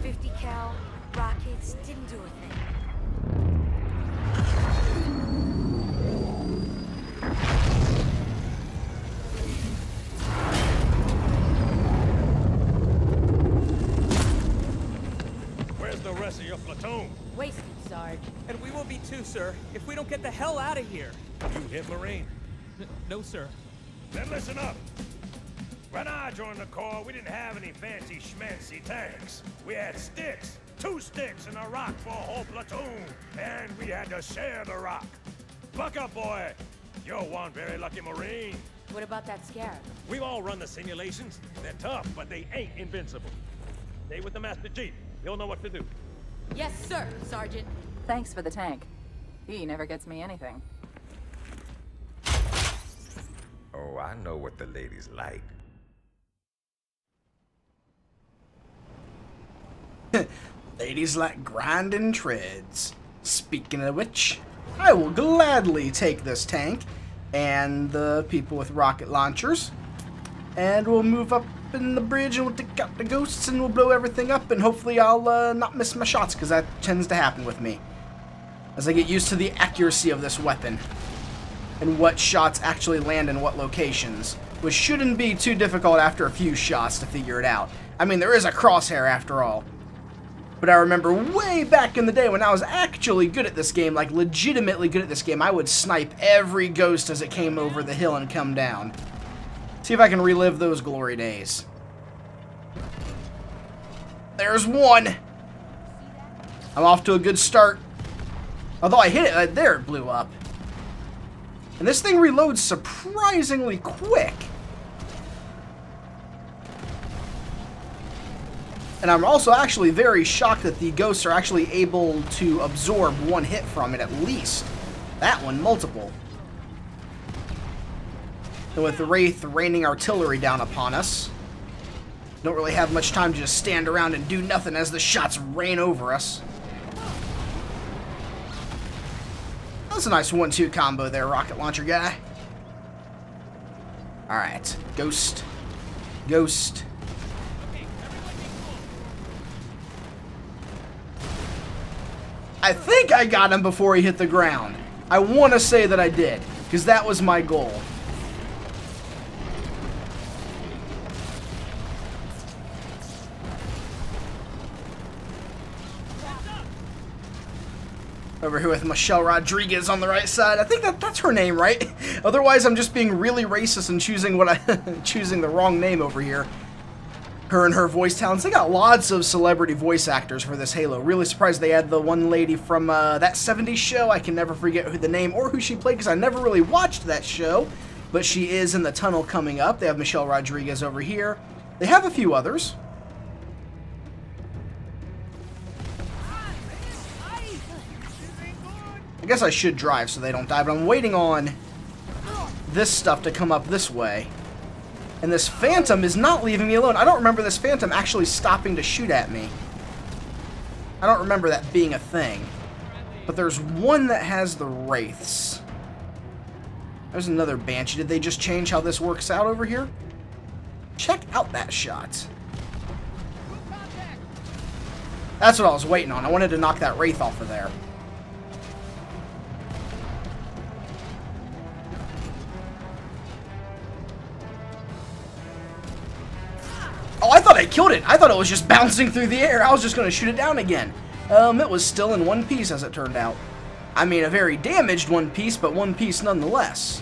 50 cal rockets didn't do a thing. Where's the rest of your platoon? Wasted, Sarge. And we will be too, sir, if we don't get the hell out of here. You hit Marine? No, sir. Then listen up. When I joined the Corps, we didn't have any fancy schmancy tanks. We had sticks. 2 sticks and a rock for a whole platoon. And we had to share the rock. Buck up, boy. You're one very lucky Marine. What about that Scarab? We've all run the simulations. They're tough, but they ain't invincible. Stay with the Master Chief. He'll know what to do. Yes, sir, Sergeant. Thanks for the tank. He never gets me anything. Oh, I know what the ladies like. Ladies like grinding treads. Speaking of which, I will gladly take this tank and the people with rocket launchers, and we'll move up in the bridge and we'll take out the ghosts and we'll blow everything up, and hopefully I'll not miss my shots, because that tends to happen with me as I get used to the accuracy of this weapon and what shots actually land in what locations, which shouldn't be too difficult after a few shots to figure it out. I mean, there is a crosshair after all. But I remember way back in the day when I was actually good at this game, like legitimately good at this game, I would snipe every ghost as it came over the hill and come down. See if I can relive those glory days. There's one. I'm off to a good start. Although I hit it, there it blew up. And this thing reloads surprisingly quick. And I'm also actually very shocked that the ghosts are actually able to absorb one hit from it at least. That one, multiple. And with the Wraith raining artillery down upon us, don't really have much time to just stand around and do nothing as the shots rain over us. That's a nice 1-2 combo there, rocket launcher guy. Alright, ghost. Ghost. I think I got him before he hit the ground. I want to say that I did, because that was my goal. Over here with Michelle Rodriguez on the right side. I think that's her name, right? Otherwise, I'm just being really racist and choosing choosing the wrong name over here. Her and her voice talents. They got lots of celebrity voice actors for this Halo. Really surprised they had the one lady from that 70s show. I can never forget who the name or who she played, because I never really watched that show. But she is in the tunnel coming up. They have Michelle Rodriguez over here. They have a few others. I guess I should drive so they don't die, but I'm waiting on this stuff to come up this way. And this Phantom is not leaving me alone. I don't remember this Phantom actually stopping to shoot at me. I don't remember that being a thing. But there's one that has the Wraiths. There's another Banshee. Did they just change how this works out over here? Check out that shot. That's what I was waiting on. I wanted to knock that Wraith off of there. Oh, I thought I killed it. I thought it was just bouncing through the air. I was just going to shoot it down again. It was still in one piece, as it turned out. I mean, a very damaged one piece, but one piece nonetheless.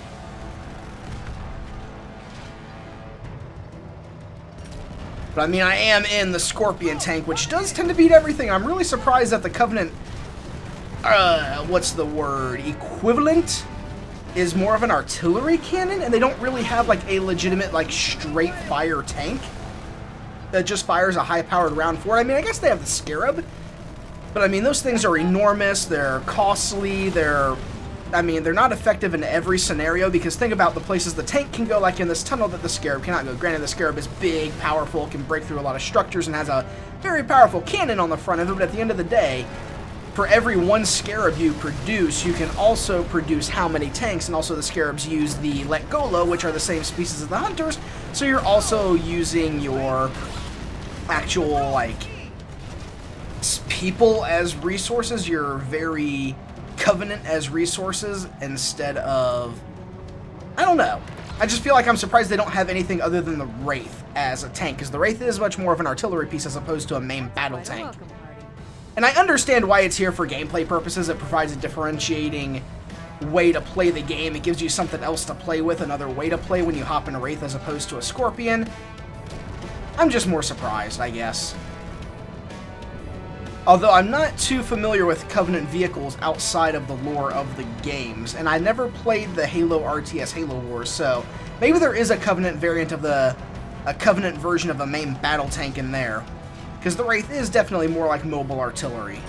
But I mean, I am in the Scorpion tank, which does tend to beat everything. I'm really surprised that the Covenant, what's the word, equivalent is more of an artillery cannon, and they don't really have like a legitimate like straight fire tank that just fires a high-powered round for it. I mean, I guess they have the Scarab, but I mean, those things are enormous, they're costly, I mean, they're not effective in every scenario, because think about the places the tank can go, like in this tunnel that the Scarab cannot go. Granted, the Scarab is big, powerful, can break through a lot of structures, and has a very powerful cannon on the front of it, but at the end of the day, for every one Scarab you produce, you can also produce how many tanks, and also the Scarabs use the Letgolo, which are the same species as the Hunters, so you're also using your actual, like, people as resources. You're very Covenant as resources instead of... I don't know. I just feel like I'm surprised they don't have anything other than the Wraith as a tank, because the Wraith is much more of an artillery piece as opposed to a main battle tank. And I understand why it's here for gameplay purposes. It provides a differentiating way to play the game. It gives you something else to play with, another way to play when you hop in a Wraith as opposed to a Scorpion. I'm just more surprised, I guess. Although I'm not too familiar with Covenant vehicles outside of the lore of the games, and I never played the Halo RTS Halo Wars, so maybe there is a Covenant variant of a Covenant version of a main battle tank in there, because the Wraith is definitely more like mobile artillery.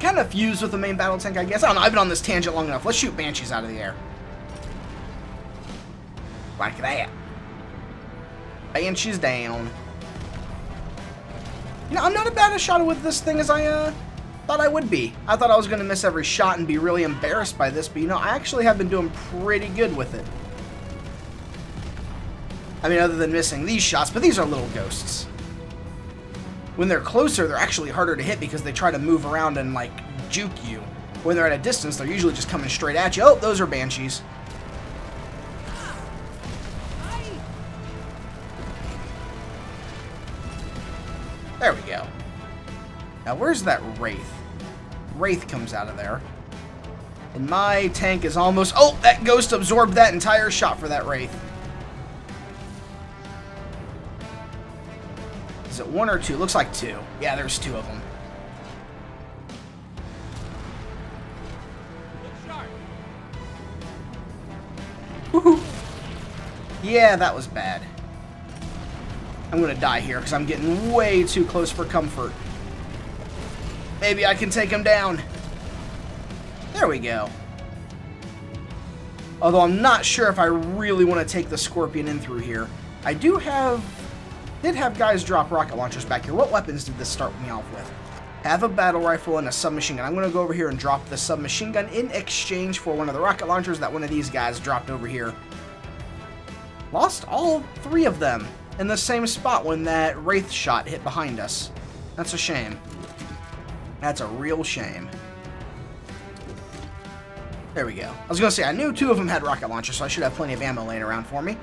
Kind of fused with the main battle tank, I guess. I don't know, I've been on this tangent long enough. Let's shoot Banshees out of the air. Like that. Banshees down. You know, I'm not as bad a shot with this thing as I thought I would be. I thought I was going to miss every shot and be really embarrassed by this, but you know, I actually have been doing pretty good with it. I mean, other than missing these shots, but these are little ghosts. When they're closer, they're actually harder to hit because they try to move around and, like, juke you. When they're at a distance, they're usually just coming straight at you. Oh, those are Banshees. There we go. Now, where's that Wraith? Wraith comes out of there. And my tank is almost... Oh, that ghost absorbed that entire shot for that Wraith. Is it one or two? Looks like two. Yeah, there's two of them. Woohoo! Yeah, that was bad. I'm gonna die here because I'm getting way too close for comfort. Maybe I can take him down. There we go. Although I'm not sure if I really want to take the Scorpion in through here. I did have guys drop rocket launchers back here. What weapons did this start me off with? Have a battle rifle and a submachine gun. I'm going to go over here and drop the submachine gun in exchange for one of the rocket launchers that one of these guys dropped over here. Lost all three of them in the same spot when that Wraith shot hit behind us. That's a shame. That's a real shame. There we go. I was going to say, I knew two of them had rocket launchers, so I should have plenty of ammo laying around for me.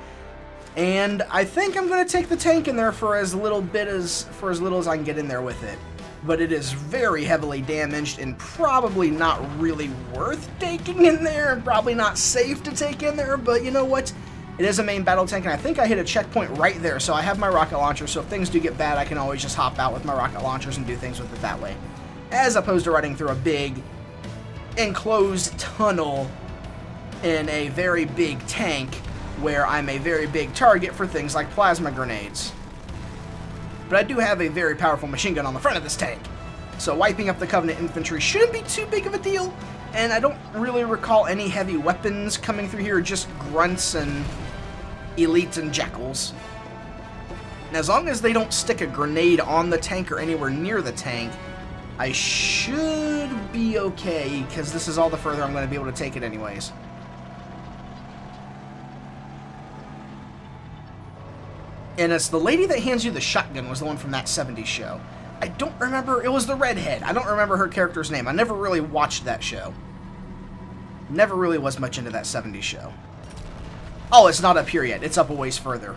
And I think I'm going to take the tank in there for as little as I can get in there with it. But it is very heavily damaged and probably not really worth taking in there. Probably not safe to take in there, but you know what? It is a main battle tank, and I think I hit a checkpoint right there, so I have my rocket launcher, so if things do get bad, I can always just hop out with my rocket launchers and do things with it that way. As opposed to running through a big, enclosed tunnel in a very big tank, where I'm a very big target for things like plasma grenades. But I do have a very powerful machine gun on the front of this tank, so wiping up the Covenant infantry shouldn't be too big of a deal, and I don't really recall any heavy weapons coming through here, just grunts and elites and jackals. And as long as they don't stick a grenade on the tank or anywhere near the tank, I should be okay, because this is all the further I'm going to be able to take it anyways. And it's the lady that hands you the shotgun was the one from that 70s show. I don't remember, it was the redhead. I don't remember her character's name. I never really watched that show. Never really was much into that 70s show. Oh, it's not up here yet. It's up a ways further.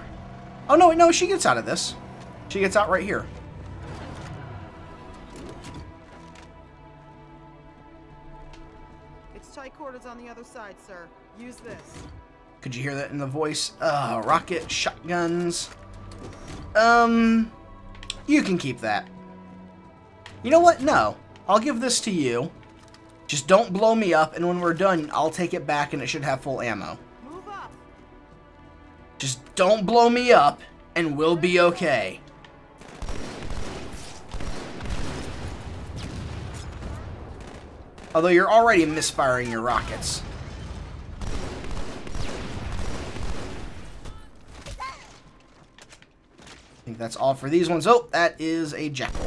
Oh, no, she gets out of this. She gets out right here. It's tight quarters on the other side, sir. Use this. Could you hear that in the voice? Rocket shotguns. You can keep that. You know what? No. I'll give this to you. Just don't blow me up, and when we're done, I'll take it back, and it should have full ammo. Move up. Just don't blow me up, and we'll be okay. Although you're already misfiring your rockets. I think that's all for these ones. Oh, that is a jackal.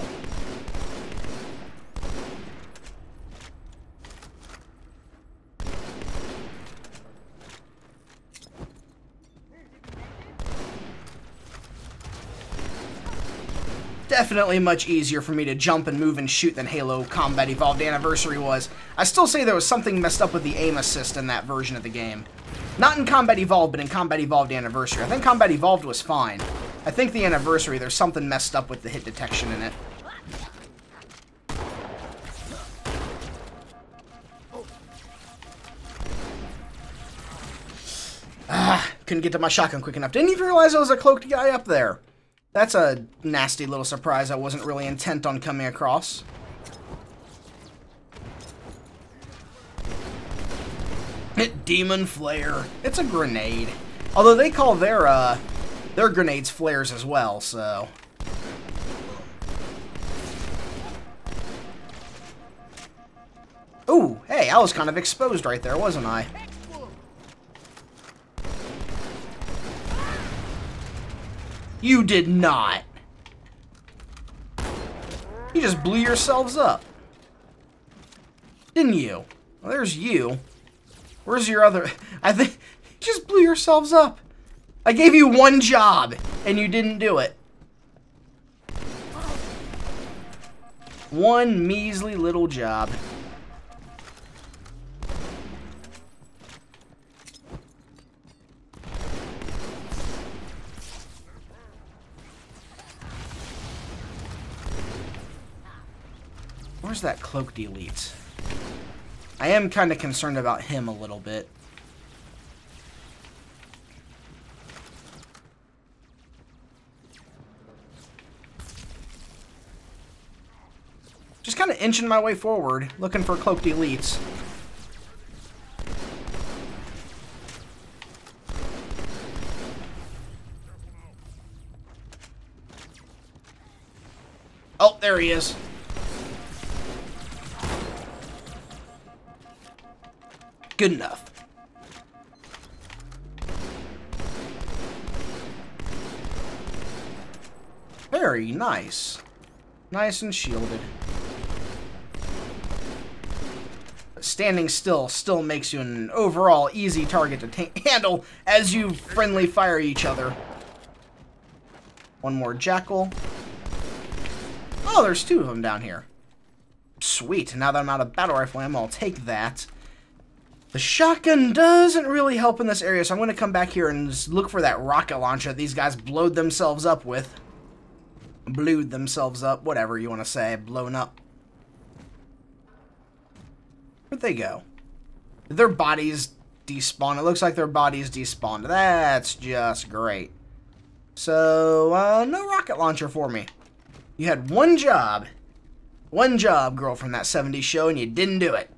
Definitely much easier for me to jump and move and shoot than Halo Combat Evolved Anniversary was. I still say there was something messed up with the aim assist in that version of the game. Not in Combat Evolved, but in Combat Evolved Anniversary. I think Combat Evolved was fine. I think the Anniversary, there's something messed up with the hit detection in it. Couldn't get to my shotgun quick enough. Didn't even realize there was a cloaked guy up there. That's a nasty little surprise I wasn't really intent on coming across. Demon Flare. It's a grenade. Although they call their grenades flares as well, so... Ooh, hey, I was kind of exposed right there, wasn't I? You did not. You just blew yourselves up. Didn't you? Well, there's you. Where's your other... I think... You just blew yourselves up. I gave you one job, and you didn't do it. One measly little job. Where's that cloaked elite? I am kind of concerned about him a little bit. Just kind of inching my way forward, looking for cloaked elites. Oh, there he is. Good enough. Very nice. Nice and shielded. Standing still makes you an overall easy target to handle as you friendly fire each other. One more jackal. Oh, there's two of them down here. Sweet. Now that I'm out of battle rifle ammo, I'll take that. The shotgun doesn't really help in this area, so I'm going to come back here and just look for that rocket launcher these guys blowed themselves up with. Blewed themselves up, whatever you want to say, blown up. Where'd they go? Did their bodies despawn? It looks like their bodies despawned. That's just great. So, no rocket launcher for me. You had one job. One job, girl from that 70s show, and you didn't do it.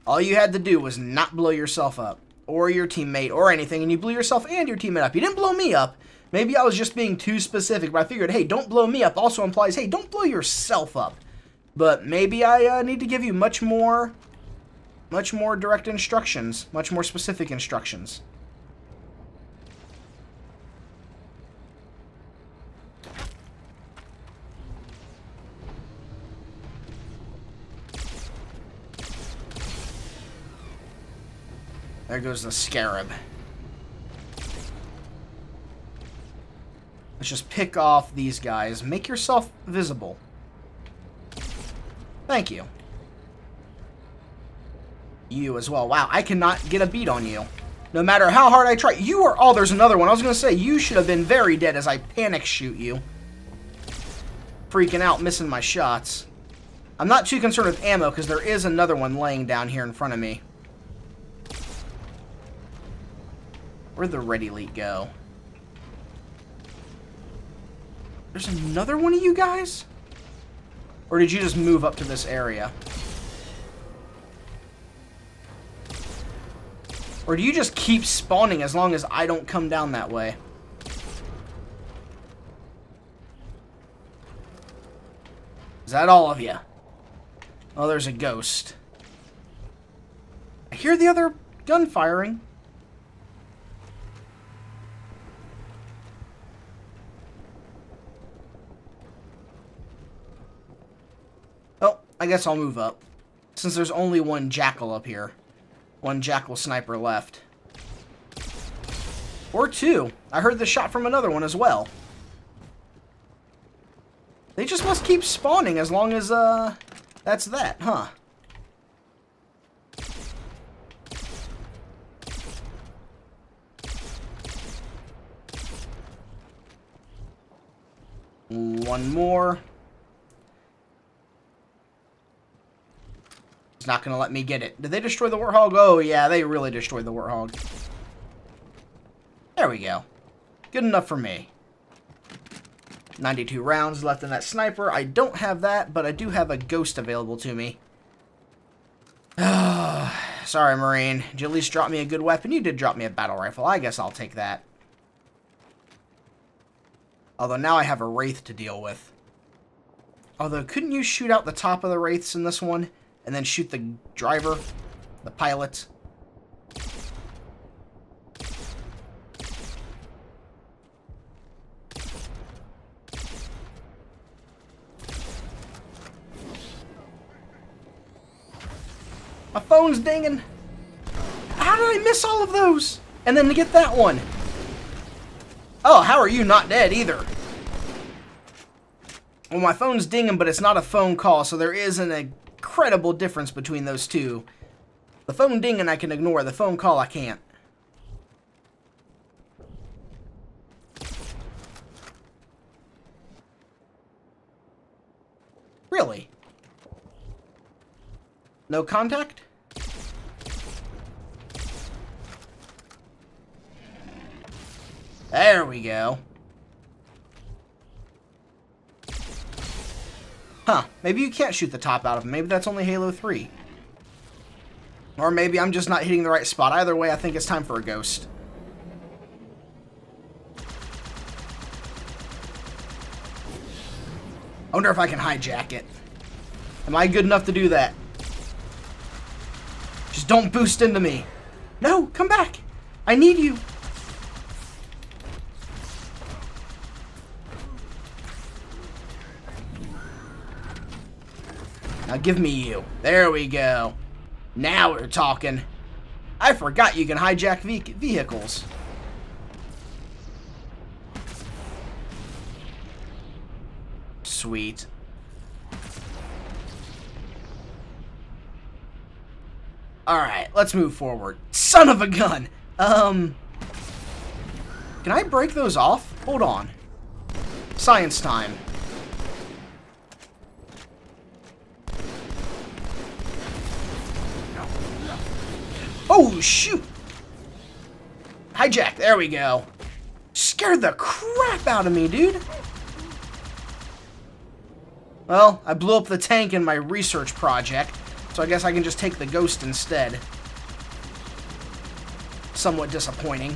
All you had to do was not blow yourself up, or your teammate, or anything, and you blew yourself and your teammate up. You didn't blow me up. Maybe I was just being too specific, but I figured, hey, don't blow me up also implies, hey, don't blow yourself up. But maybe I need to give you much more direct instructions, much more specific instructions. There goes the Scarab. Let's just pick off these guys. Make yourself visible. Thank you. You as well. Wow, I cannot get a beat on you. No matter how hard I try. You are... Oh, there's another one. I was going to say, you should have been very dead as I panic shoot you. Freaking out, missing my shots. I'm not too concerned with ammo, because there is another one laying down here in front of me. Where'd the red elite go? There's another one of you guys? Or did you just move up to this area? Or do you just keep spawning as long as I don't come down that way? Is that all of you? Oh, there's a ghost. I hear the other gun firing. I guess I'll move up, since there's only one jackal up here. One jackal sniper left. Or two. I heard the shot from another one as well. They just must keep spawning as long as, that's that, huh? One more. It's not going to let me get it. Did they destroy the Warthog? Oh, yeah, they really destroyed the Warthog. There we go. Good enough for me. 92 rounds left in that sniper. I don't have that, but I do have a ghost available to me. Sorry, Marine. Did you at least drop me a good weapon? You did drop me a battle rifle. I guess I'll take that. Although now I have a Wraith to deal with. Although, couldn't you shoot out the top of the Wraiths in this one? And then shoot the driver? The pilot? My phone's dinging. How did I miss all of those? And then to get that one. Oh, how are you not dead either? Well, my phone's dinging, but it's not a phone call, so there is an incredible difference between those two. The phone dinging I can ignore. The phone call I can't. Really? No contact? There we go. Huh. Maybe you can't shoot the top out of them. Maybe that's only Halo 3. Or maybe I'm just not hitting the right spot. Either way, I think it's time for a ghost. I wonder if I can hijack it. Am I good enough to do that? Just don't boost into me. No, come back. I need you. Now give me you. There we go. Now we're talking. I forgot you can hijack vehicles. Sweet. Alright, let's move forward. Son of a gun! Can I break those off? Hold on. Science time. Oh, shoot! Hijack, there we go. Scared the crap out of me, dude. Well, I blew up the tank in my research project, so I guess I can just take the ghost instead. Somewhat disappointing.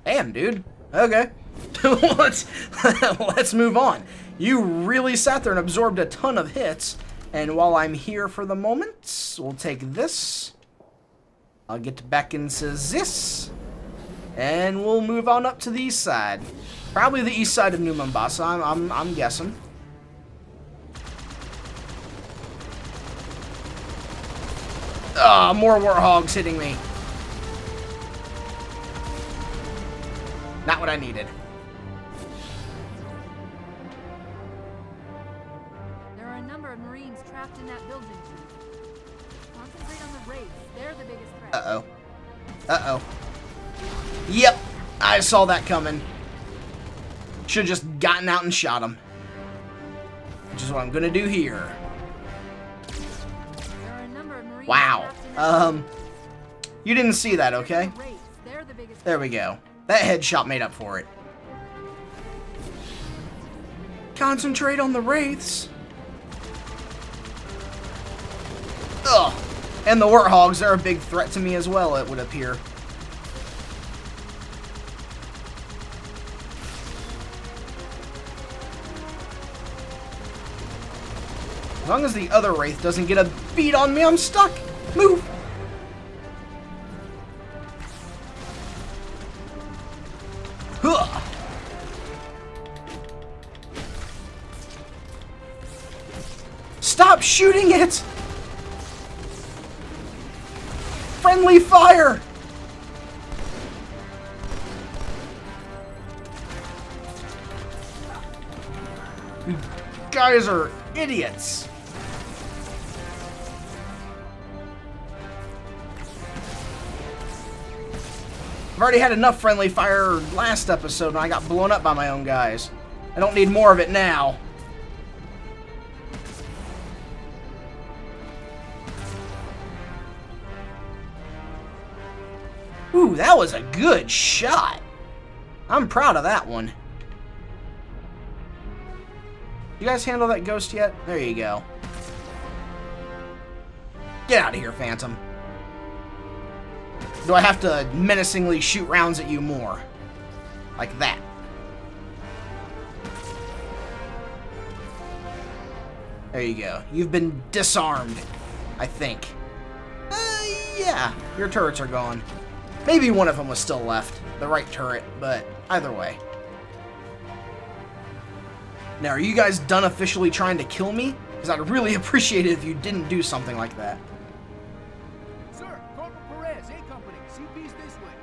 Damn, dude. Okay. Let's move on. You really sat there and absorbed a ton of hits. And while I'm here for the moment, we'll take this. I'll get back into this. And we'll move on up to the east side. Probably the east side of New Mombasa, I'm guessing. Ah, more warthogs hitting me. Not what I needed. There are a number of Marines trapped in that building. Concentrate on the Wraiths. They're the biggest threat. Uh-oh. Uh-oh. Yep. I saw that coming. Should have just gotten out and shot him. Which is what I'm gonna do here. There are a number of Marines Wow. trapped in that You didn't see that, okay? Wraiths. They're the biggest There we go. That headshot made up for it. Concentrate on the Wraiths. Ugh. And the Warthogs are a big threat to me as well, it would appear. As long as the other Wraith doesn't get a beat on me, I'm stuck. Move. Huh. Stop shooting it! Friendly fire! You guys are idiots. I've already had enough friendly fire last episode and I got blown up by my own guys. I don't need more of it now. Ooh, that was a good shot. I'm proud of that one. You guys handle that ghost yet? There you go. Get out of here, Phantom. Do I have to menacingly shoot rounds at you more? Like that. There you go. You've been disarmed, I think. Yeah, your turrets are gone. Maybe one of them was still left. The right turret, but either way. Now, are you guys done officially trying to kill me? Because I'd really appreciate it if you didn't do something like that. Sir, Corporal Perez, A Company. CP's this way.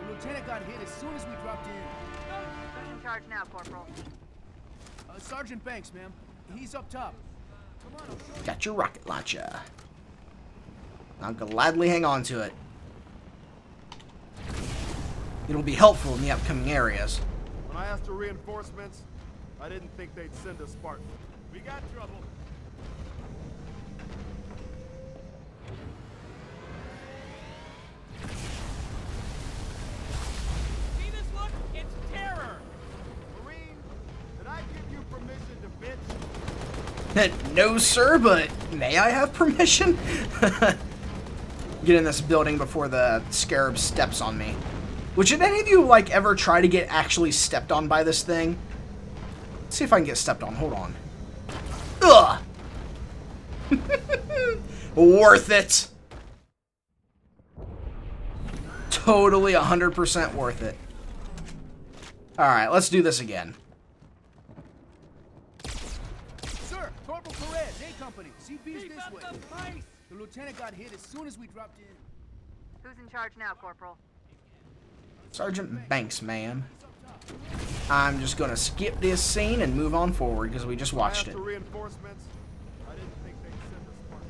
The lieutenant got hit as soon as we dropped in. Who's in charge now, Corporal? Sergeant Banks, ma'am. He's up top. Come on, I'll show you. Got your rocket launcher. I'll gladly hang on to it. It'll be helpful in the upcoming areas. When I asked for reinforcements, I didn't think they'd send a Spartan. We got trouble. See this look? It's terror! Marine, did I give you permission to bitch? No, sir, but may I have permission? Get in this building before the Scarab steps on me. Would any of you, like, ever try to get actually stepped on by this thing? Let's see if I can get stepped on. Hold on. Ugh! Worth it! Totally 100% worth it. Alright, let's do this again. Sir, Corporal Perez, A Company. CP's this way. The lieutenant got hit as soon as we dropped in. Who's in charge now, Corporal? Sergeant Banks, ma'am. I'm just gonna skip this scene and move on forward because we just watched it. Reinforcements, I didn't think they'd send a Spartan.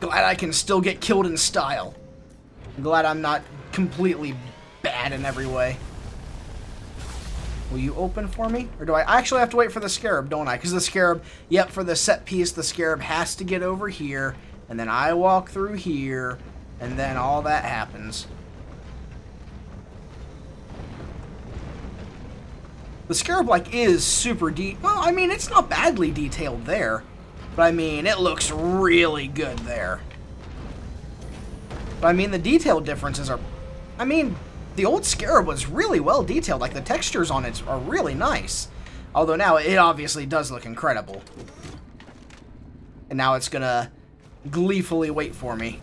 Glad I can still get killed in style. I'm glad I'm not completely bad in every way. Will you open for me? Or do I actually have to wait for the Scarab, don't I? Because the Scarab, yep, for the set piece, the Scarab has to get over here, and then I walk through here, and then all that happens. The Scarab, like, is super well, I mean, it's not badly detailed there. But, I mean, it looks really good there. But, I mean, the detail differences are... I mean, the old Scarab was really well detailed. Like, the textures on it are really nice. Although now, it obviously does look incredible. And now it's gonna gleefully wait for me.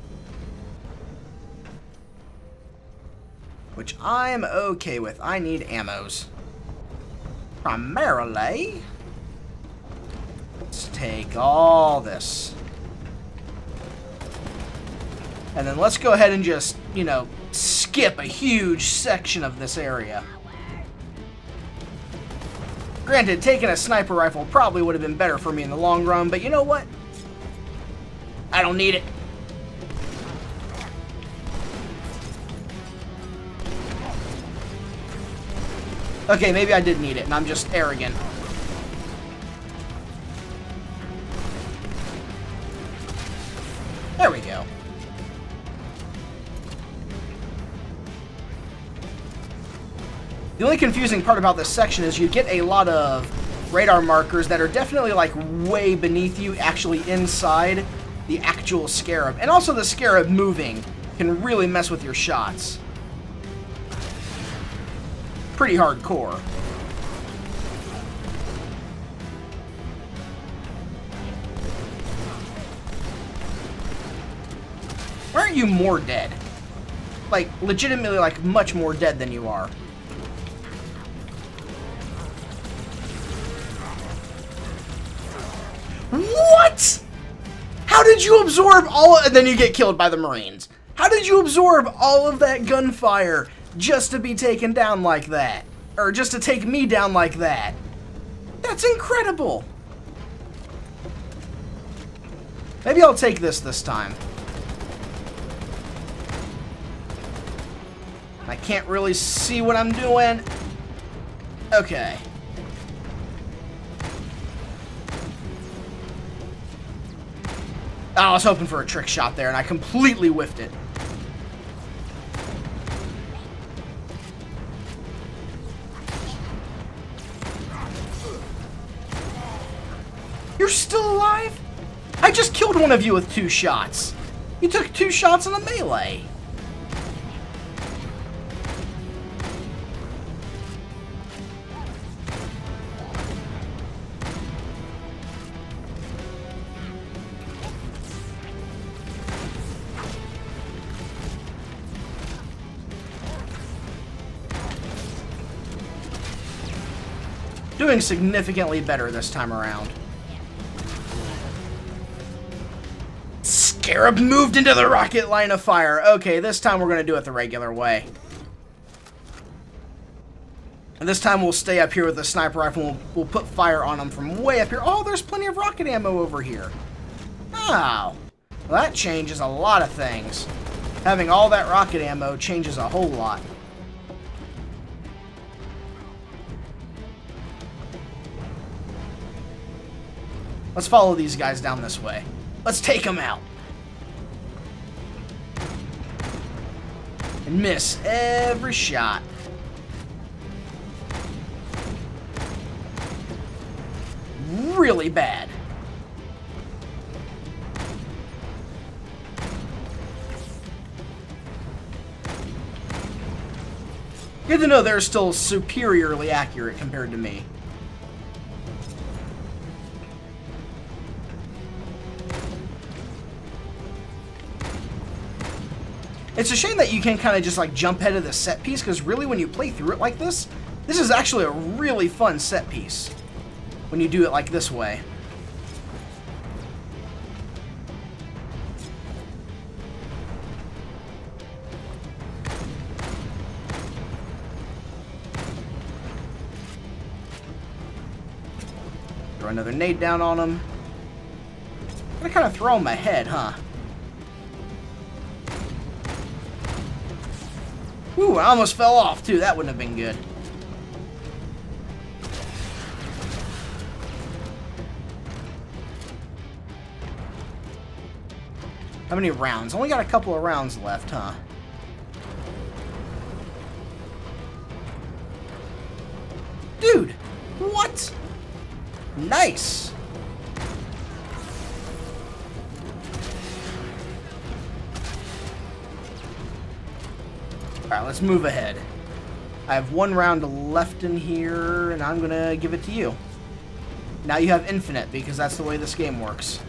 Which I'm okay with. I need ammos. Primarily, let's take all this. And then let's go ahead and just, you know, skip a huge section of this area. Granted, taking a sniper rifle probably would have been better for me in the long run, but you know what? I don't need it. Okay, maybe I did need it, and I'm just arrogant. There we go. The only confusing part about this section is you get a lot of radar markers that are definitely, like, way beneath you, actually inside the actual Scarab. And also the Scarab moving can really mess with your shots. Pretty hardcore. Why aren't you more dead? Like, legitimately, like, much more dead than you are. did you absorb all... And then you get killed by the Marines. How did you absorb all of that gunfire just to be taken down like that? Or just to take me down like that? That's incredible. Maybe I'll take this time. I can't really see what I'm doing. Okay. Oh, I was hoping for a trick shot there, and I completely whiffed it. You're still alive? I just killed one of you with 2 shots. You took 2 shots in a melee. Doing significantly better this time around. Scarab moved into the rocket line of fire. Okay, this time we're going to do it the regular way. And this time we'll stay up here with the sniper rifle and we'll put fire on them from way up here. Oh, there's plenty of rocket ammo over here. Oh. Well, that changes a lot of things. Having all that rocket ammo changes a whole lot. Let's follow these guys down this way. Let's take them out. And miss every shot. Really bad. Good to know they're still superiorly accurate compared to me. It's a shame that you can kind of just like jump ahead of the set piece, because really when you play through it like this is actually a really fun set piece when you do it like this way. Throw another nade down on him. I'm gonna kind of throw him ahead, huh? Ooh, I almost fell off, too. That wouldn't have been good. How many rounds? Only got a couple of rounds left, huh? Dude! What? Nice! Alright, let's move ahead. I have 1 round left in here, and I'm gonna give it to you. Now you have infinite, because that's the way this game works.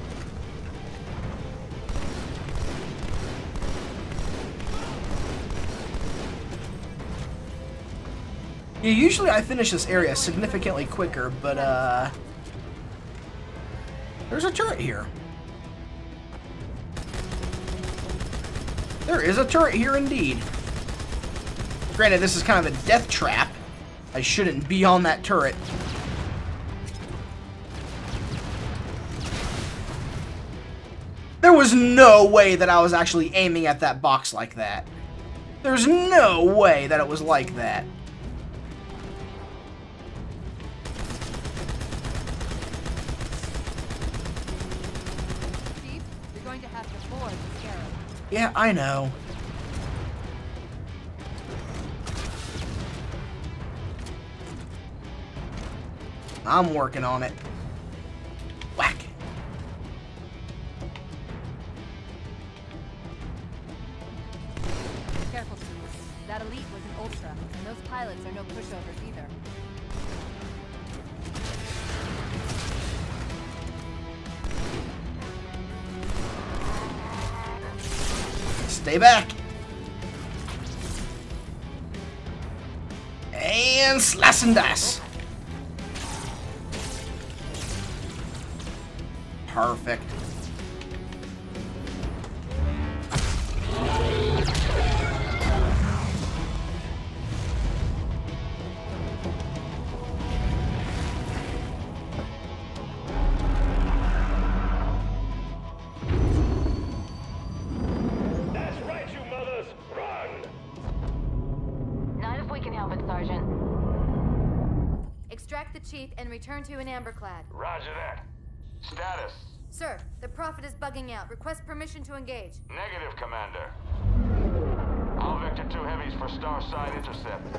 Yeah, usually I finish this area significantly quicker, but, there's a turret here. There is a turret here indeed. Granted, this is kind of a death trap. I shouldn't be on that turret. There was no way that I was actually aiming at that box like that. There's no way that it was like that. Chief, you're going to have to board the Scarab. Yeah, I know. I'm working on it. Whack. Careful, Chief. That elite was an ultra, and those pilots are no pushovers either. Stay back. And slice and dice. Perfect. Extract the chief and return to an amberclad. Roger that. Status. Sir, the Prophet is bugging out. Request permission to engage. Negative, Commander. I'll vector 2 heavies for Starside intercept.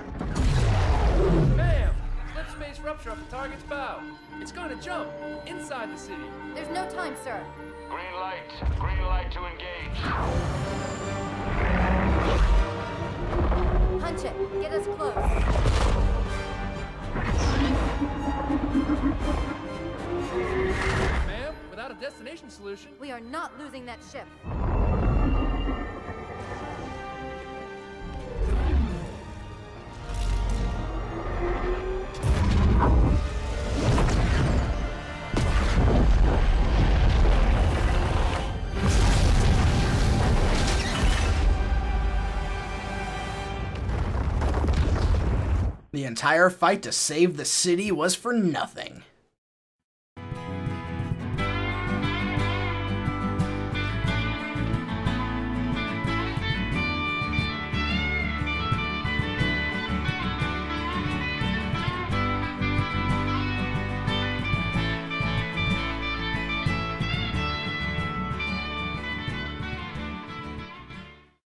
Bam! Slip space rupture off the target's bow. It's going to jump inside the city. There's no time, sir. Green light. Green light to engage. Punch it. Get us close. Ma'am, without a destination solution. We are not losing that ship. The entire fight to save the city was for nothing.